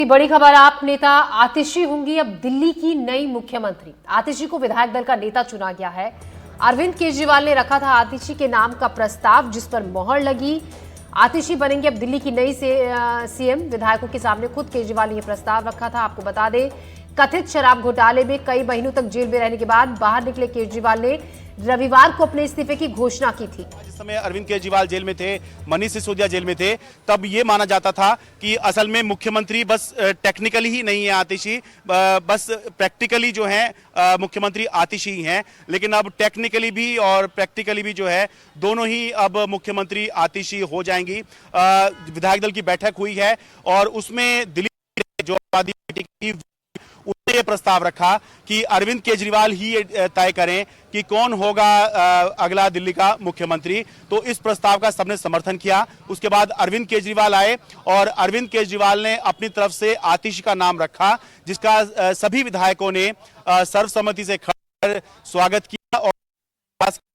बड़ी खबर, आप नेता आतिशी होंगी अब दिल्ली की नई मुख्यमंत्री। आतिशी को विधायक दल का नेता चुना गया है। अरविंद केजरीवाल ने रखा था आतिशी के नाम का प्रस्ताव, जिस पर मोहर लगी। आतिशी बनेंगे अब दिल्ली की नई सीएम। विधायकों के सामने खुद केजरीवाल ने यह प्रस्ताव रखा था। आपको बता दें, कथित शराब घोटाले में कई महीनों तक जेल में रहने के बाद बाहर निकले केजरीवाल ने रविवार को अपने इस्तीफे की घोषणा की थी। जिस समय अरविंद केजरीवाल जेल में थे, मनीष सिसोदिया जेल में थे, तब ये माना जाता था कि असल में मुख्यमंत्री बस टेक्निकली ही नहीं है आतिशी, बस प्रैक्टिकली जो है मुख्यमंत्री आतिशी ही हैं। लेकिन अब टेक्निकली भी और प्रैक्टिकली भी जो है दोनों ही अब मुख्यमंत्री आतिशी हो जाएंगी। विधायक दल की बैठक हुई है और उसमें दिल्ली जो आबादी पार्टी की उसने ये प्रस्ताव रखा कि अरविंद केजरीवाल ही तय करें कि कौन होगा अगला दिल्ली का मुख्यमंत्री। तो इस प्रस्ताव का सबने समर्थन किया। उसके बाद अरविंद केजरीवाल आए और अरविंद केजरीवाल ने अपनी तरफ से आतिशी का नाम रखा, जिसका सभी विधायकों ने सर्वसम्मति से खड़े स्वागत किया और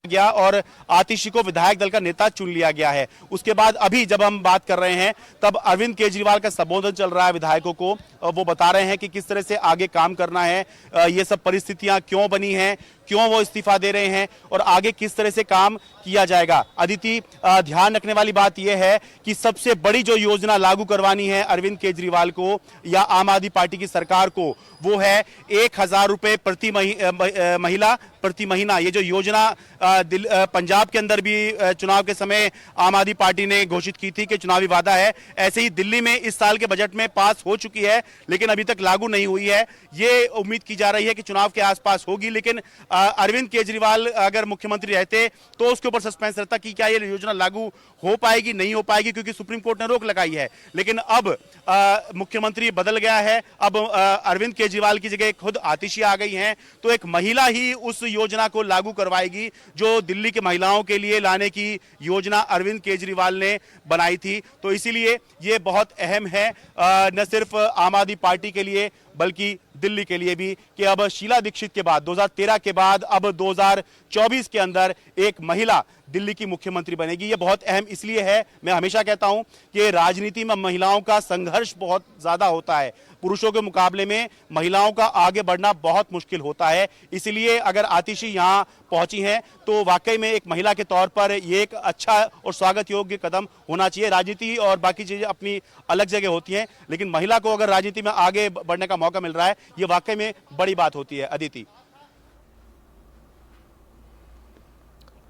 गया और आतिशी को विधायक दल का नेता चुन लिया गया है। उसके बाद अभी जब हम बात कर रहे हैं तब अरविंद केजरीवाल का संबोधन चल रहा है विधायकों को। वो बता रहे हैं कि किस तरह से आगे काम करना है, ये सब परिस्थितियां क्यों बनी हैं, क्यों वो इस्तीफा दे रहे हैं और आगे किस तरह से काम किया जाएगा। अदिति, ध्यान रखने वाली बात यह है कि सबसे बड़ी जो योजना लागू करवानी है अरविंद केजरीवाल को या आम आदमी पार्टी की सरकार को, वो है 1,000 रुपए प्रति महिला प्रति महीना। ये जो योजना पंजाब के अंदर भी चुनाव के समय आम आदमी पार्टी ने घोषित की थी कि चुनावी वादा है, ऐसे ही दिल्ली में इस साल के बजट में पास हो चुकी है लेकिन अभी तक लागू नहीं हुई है। ये उम्मीद की जा रही है कि चुनाव के आसपास होगी, लेकिन अरविंद केजरीवाल अगर मुख्यमंत्री रहते तो उसके ऊपर सस्पेंस रहता कि क्या ये योजना लागू हो पाएगी नहीं हो पाएगी, क्योंकि सुप्रीम कोर्ट ने रोक लगाई है। लेकिन अब मुख्यमंत्री बदल गया है, अब अरविंद केजरीवाल की जगह खुद आतिशी आ गई हैं, तो एक महिला ही उस योजना को लागू करवाएगी जो दिल्ली के महिलाओं के लिए लाने की योजना अरविंद केजरीवाल ने बनाई थी। तो इसीलिए ये बहुत अहम है, न सिर्फ आम आदमी पार्टी के लिए बल्कि दिल्ली के लिए भी, कि अब शीला दीक्षित के बाद 2013 के बाद अब 2024 के अंदर एक महिला दिल्ली की मुख्यमंत्री बनेगी। ये बहुत अहम इसलिए है, मैं हमेशा कहता हूं कि राजनीति में महिलाओं का संघर्ष बहुत ज्यादा होता है, पुरुषों के मुकाबले में महिलाओं का आगे बढ़ना बहुत मुश्किल होता है। इसलिए अगर आतिशी यहां पहुंची हैं तो वाकई में एक महिला के तौर पर ये एक अच्छा और स्वागत योग्य कदम होना चाहिए। राजनीति और बाकी चीजें अपनी अलग जगह होती हैं, लेकिन महिला को अगर राजनीति में आगे बढ़ने का मौका मिल रहा है, ये वाकई में बड़ी बात होती है। अदिति,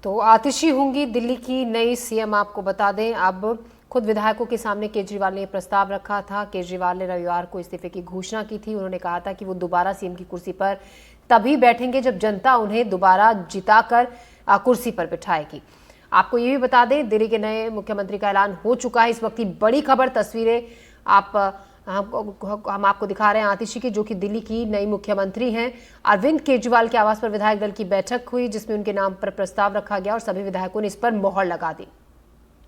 तो आतिशी होंगी दिल्ली की नई सीएम। आपको बता दें, अब खुद विधायकों के सामने केजरीवाल ने यह प्रस्ताव रखा था। केजरीवाल ने रविवार को इस्तीफे की घोषणा की थी। उन्होंने कहा था कि वो दोबारा सीएम की कुर्सी पर तभी बैठेंगे जब जनता उन्हें दोबारा जिताकर कुर्सी पर बिठाएगी। आपको ये भी बता दें, दिल्ली के नए मुख्यमंत्री का ऐलान हो चुका है। इस वक्त की बड़ी खबर, तस्वीरें हम आपको दिखा रहे हैं आतिशी की, जो कि दिल्ली की नई मुख्यमंत्री हैं। अरविंद केजरीवाल के आवास पर विधायक दल की बैठक हुई, जिसमें उनके नाम पर प्रस्ताव रखा गया और सभी विधायकों ने इस पर मोहर लगा दी।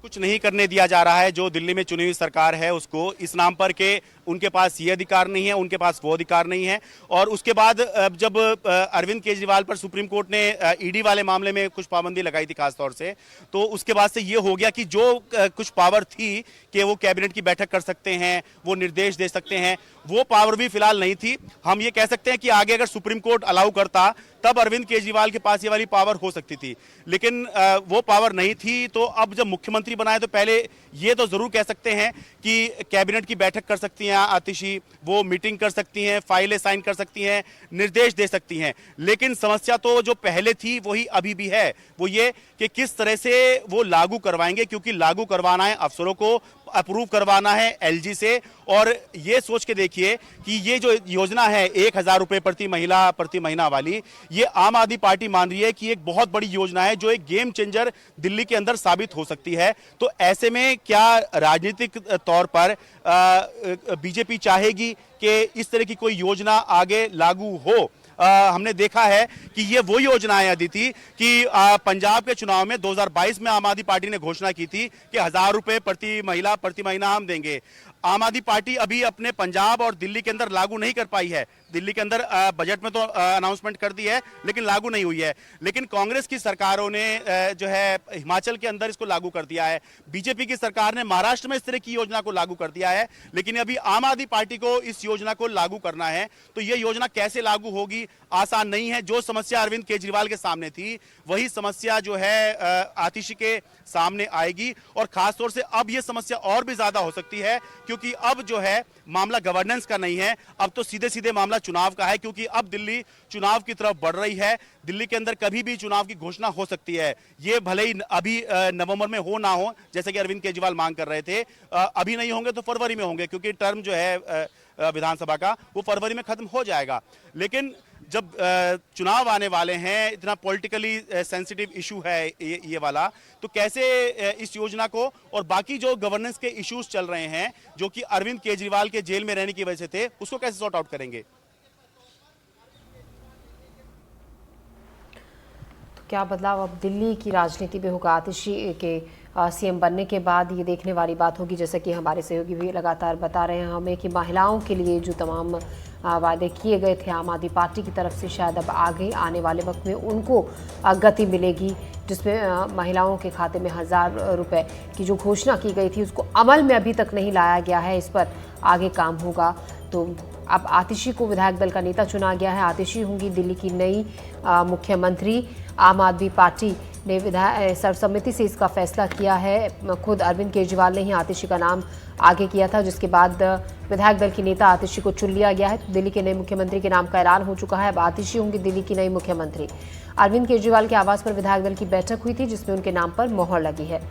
कुछ नहीं करने दिया जा रहा है। जो दिल्ली में चुनी हुई सरकार है उसको इस नाम पर के उनके पास ये अधिकार नहीं है, उनके पास वो अधिकार नहीं है। और उसके बाद जब अरविंद केजरीवाल पर सुप्रीम कोर्ट ने ईडी वाले मामले में कुछ पाबंदी लगाई थी खास तौर से, तो उसके बाद से ये हो गया कि जो कुछ पावर थी कि वो कैबिनेट की बैठक कर सकते हैं, वो निर्देश दे सकते हैं, वो पावर भी फिलहाल नहीं थी। हम ये कह सकते हैं कि आगे अगर सुप्रीम कोर्ट अलाउ करता तब अरविंद केजरीवाल के पास ये वाली पावर हो सकती थी, लेकिन वो पावर नहीं थी। तो अब जब मुख्यमंत्री बनाए तो पहले ये तो जरूर कह सकते हैं कि कैबिनेट की बैठक कर सकती हैं आतिशी, वो मीटिंग कर सकती हैं, फाइलें साइन कर सकती हैं, निर्देश दे सकती हैं। लेकिन समस्या तो जो पहले थी वही अभी भी है, वो ये कि किस तरह से वो लागू करवाएंगे, क्योंकि लागू करवाना है अफसरों को, अप्रूव करवाना है एलजी से। और ये सोच के देखिए कि ये जो योजना है 1,000 रुपए प्रति महिला प्रति महीना वाली, ये आम आदमी पार्टी मान रही है कि एक बहुत बड़ी योजना है जो एक गेम चेंजर दिल्ली के अंदर साबित हो सकती है। तो ऐसे में क्या राजनीतिक तौर पर बीजेपी चाहेगी कि इस तरह की कोई योजना आगे लागू हो? हमने देखा है कि ये वो योजना है अदिति कि पंजाब के चुनाव में 2022 में आम आदमी पार्टी ने घोषणा की थी कि 1,000 रुपए प्रति महिला प्रति महीना हम देंगे। आम आदमी पार्टी अभी अपने पंजाब और दिल्ली के अंदर लागू नहीं कर पाई है। दिल्ली के अंदर बजट में तो अनाउंसमेंट कर दी है, लेकिन लागू नहीं हुई है। लेकिन कांग्रेस की सरकारों ने जो है हिमाचल के अंदर इसको लागू कर दिया है। बीजेपी की सरकार ने महाराष्ट्र में इस तरह की योजना को लागू कर दिया है, लेकिन अभी आम आदमी पार्टी को इस योजना को लागू करना है। तो ये योजना कैसे लागू होगी, आसान नहीं है। जो समस्या अरविंद केजरीवाल के सामने थी, वही समस्या जो है आतिशी के सामने आएगी। और खासतौर से अब यह समस्या और भी ज्यादा हो सकती है, क्योंकि अब जो है मामला गवर्नेंस का नहीं है, अब तो सीधे सीधे मामला चुनाव का है। क्योंकि अब दिल्ली चुनाव की तरफ बढ़ रही है। दिल्ली के अंदर कभी भी चुनाव की घोषणा हो सकती है। ये भले ही अभी नवंबर में हो ना हो, जैसे कि अरविंद केजरीवाल मांग कर रहे थे, अभी नहीं होंगे तो फरवरी में होंगे, क्योंकि टर्म जो है विधानसभा का वो फरवरी में खत्म हो जाएगा। लेकिन जब चुनाव आने वाले हैं, इतना पॉलिटिकली सेंसिटिव इशू है ये वाला, तो कैसे इस योजना को और बाकी जो गवर्नेंस के इश्यूज चल रहे हैं, जो कि अरविंद केजरीवाल के जेल में रहने की वजह से थे, उसको कैसे सॉर्ट आउट करेंगे? तो क्या बदलाव अब दिल्ली की राजनीति में होगा? आतिशी के सीएम बनने के बाद ये देखने वाली बात होगी, जैसे कि हमारे सहयोगी भी लगातार बता रहे हैं हमें कि महिलाओं के लिए जो तमाम वादे किए गए थे आम आदमी पार्टी की तरफ से, शायद अब आगे आने वाले वक्त में उनको गति मिलेगी, जिसमें महिलाओं के खाते में 1000 रुपये की जो घोषणा की गई थी उसको अमल में अभी तक नहीं लाया गया है। इस पर आगे काम होगा। तो अब आतिशी को विधायक दल का नेता चुना गया है। आतिशी होंगी दिल्ली की नई मुख्यमंत्री। आम आदमी पार्टी ने विधायक सर्वसम्मति से इसका फैसला किया है। खुद अरविंद केजरीवाल ने ही आतिशी का नाम आगे किया था, जिसके बाद विधायक दल की नेता आतिशी को चुन लिया गया है। तो दिल्ली के नए मुख्यमंत्री के नाम का ऐलान हो चुका है। अब आतिशी होंगी दिल्ली की नई मुख्यमंत्री। अरविंद केजरीवाल के आवास पर विधायक दल की बैठक हुई थी, जिसमें उनके नाम पर मोहर लगी है।